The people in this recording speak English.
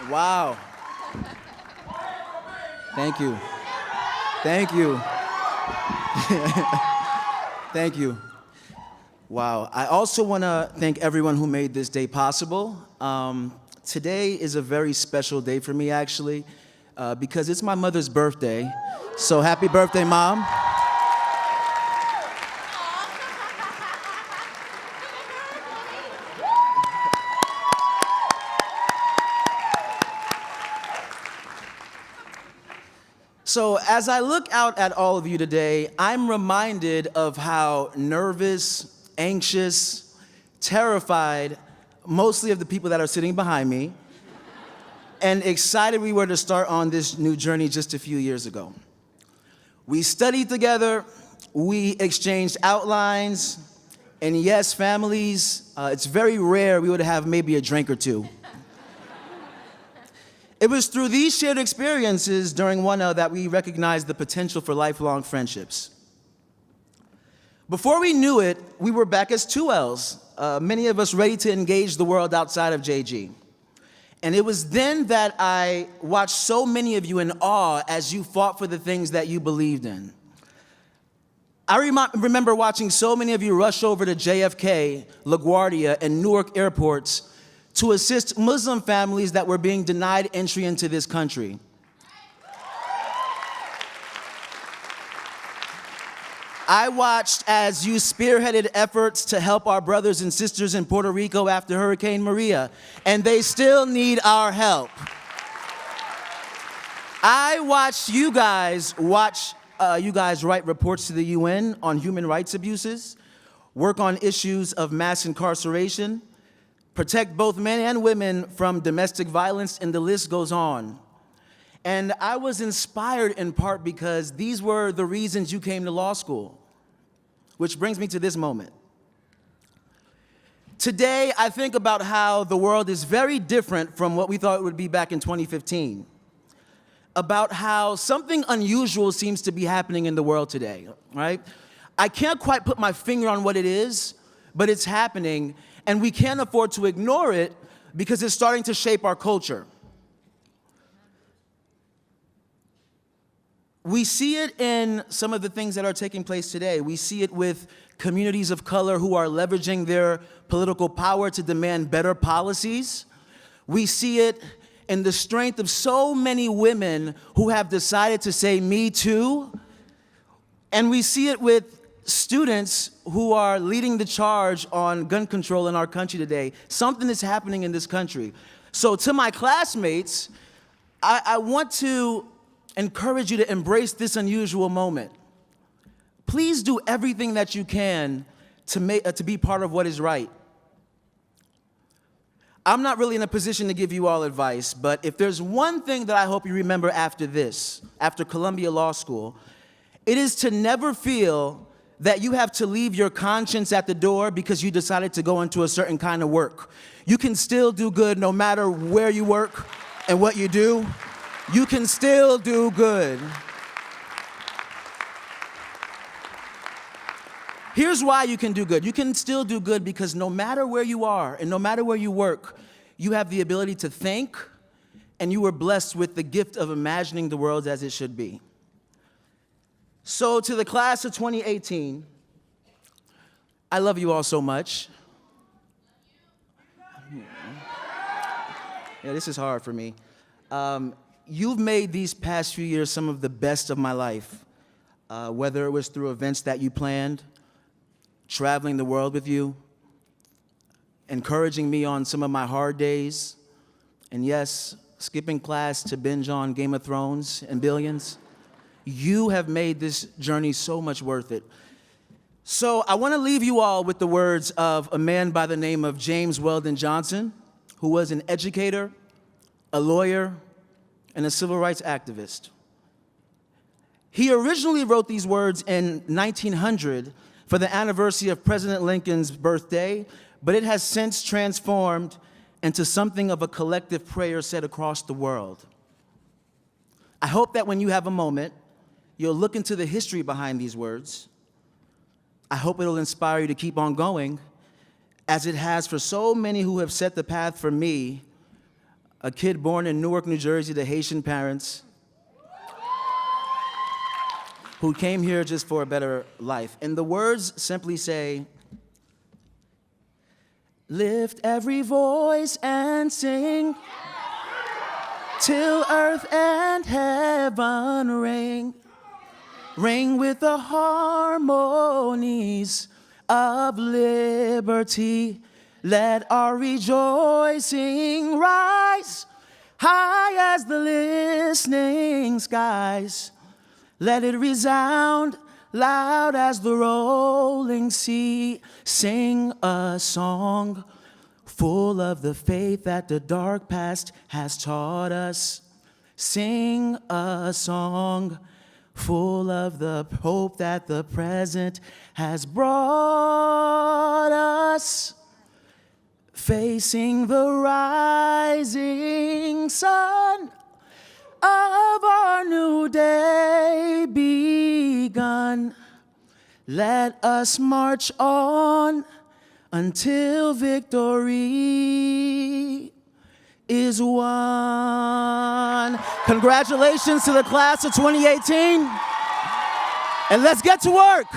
Wow. Thank you. Thank you. Thank you. Wow. I also want to thank everyone who made this day possible. Today is a very special day for me, actually, because it's my mother's birthday. So happy birthday, Mom. So as I look out at all of you today, I'm reminded of how nervous, anxious, terrified, mostly of the people that are sitting behind me, and excited we were to start on this new journey just a few years ago. We studied together, we exchanged outlines, and yes, families, it's very rare we would have maybe a drink or two. It was through these shared experiences during 1L that we recognized the potential for lifelong friendships. Before we knew it, we were back as 2Ls, many of us ready to engage the world outside of JG. And it was then that I watched so many of you in awe as you fought for the things that you believed in. I remember watching so many of you rush over to JFK, LaGuardia, and Newark airports to assist Muslim families that were being denied entry into this country. I watched as you spearheaded efforts to help our brothers and sisters in Puerto Rico after Hurricane Maria, and they still need our help. I watched you guys write reports to the UN on human rights abuses, work on issues of mass incarceration, protect both men and women from domestic violence, and the list goes on. And I was inspired in part because these were the reasons you came to law school, which brings me to this moment. Today, I think about how the world is very different from what we thought it would be back in 2015, about how something unusual seems to be happening in the world today, right? I can't quite put my finger on what it is, but it's happening, and we can't afford to ignore it because it's starting to shape our culture. We see it in some of the things that are taking place today. We see it with communities of color who are leveraging their political power to demand better policies. We see it in the strength of so many women who have decided to say, "Me too." And we see it with students who are leading the charge on gun control in our country today. Something is happening in this country. So to my classmates, I want to encourage you to embrace this unusual moment. Please do everything that you can to be part of what is right. I'm not really in a position to give you all advice, but if there's one thing that I hope you remember after this, after Columbia Law School, it is to never feel that you have to leave your conscience at the door because you decided to go into a certain kind of work. You can still do good no matter where you work and what you do. You can still do good. Here's why you can do good. You can still do good because no matter where you are and no matter where you work, you have the ability to think, and you were blessed with the gift of imagining the world as it should be. So to the class of 2018, I love you all so much. Yeah, this is hard for me. You've made these past few years some of the best of my life, whether it was through events that you planned, traveling the world with you, encouraging me on some of my hard days, and yes, skipping class to binge on Game of Thrones and Billions. You have made this journey so much worth it. So I want to leave you all with the words of a man by the name of James Weldon Johnson, who was an educator, a lawyer, and a civil rights activist. He originally wrote these words in 1900 for the anniversary of President Lincoln's birthday, but it has since transformed into something of a collective prayer said across the world. I hope that when you have a moment, you'll look into the history behind these words. I hope it'll inspire you to keep on going, as it has for so many who have set the path for me a kid born in Newark, New Jersey to Haitian parents who came here just for a better life. And the words simply say, lift every voice and sing till earth and heaven ring. Ring with the harmonies of liberty. Let our rejoicing rise high as the listening skies. Let it resound loud as the rolling sea. Sing a song full of the faith that the dark past has taught us. Sing a song full of the hope that the present has brought us. Facing the rising sun of our new day begun. Let us march on until victory is won. Congratulations to the class of 2018. And let's get to work.